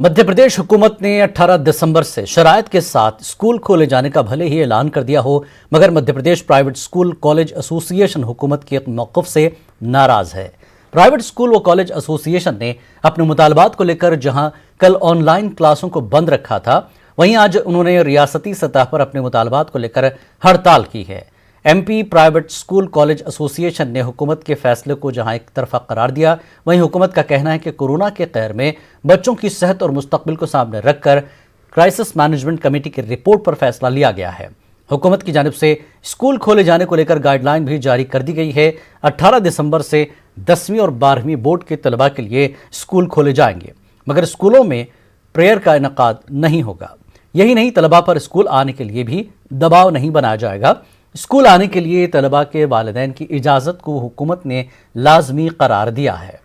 मध्य प्रदेश हुकूमत ने 18 दिसंबर से शराइत के साथ स्कूल खोले जाने का भले ही ऐलान कर दिया हो, मगर Madhya Pradesh private school college association हुकूमत के एक मौक़िफ़ से नाराज़ है। प्राइवेट स्कूल व कॉलेज एसोसिएशन ने अपने मुतालबात को लेकर जहां कल ऑनलाइन क्लासों को बंद रखा था, वहीं आज उन्होंने रियासती सतह पर अपने मुतालबात को लेकर हड़ताल की है। MP private school college association ने हुकूमत के फैसले को जहां एक तरफा करार दिया, वहीं हुकूमत का कहना है कि कोरोना के कहर में बच्चों की सेहत और मुस्तकबिल को सामने रखकर क्राइसिस मैनेजमेंट कमेटी की रिपोर्ट पर फैसला लिया गया है। हुकूमत की जानिब से स्कूल खोले जाने को लेकर गाइडलाइन भी जारी कर दी गई है। 18 दिसंबर से 10वीं और 12वीं बोर्ड के तलबा के लिए स्कूल खोले जाएंगे, मगर स्कूलों में प्रेयर का इनकाद नहीं होगा। यही नहीं, तलबा पर स्कूल आने के लिए भी दबाव नहीं बनाया जाएगा। स्कूल आने के लिए तलबा के वालिदैन की इजाज़त को हुकूमत ने लाजमी करार दिया है।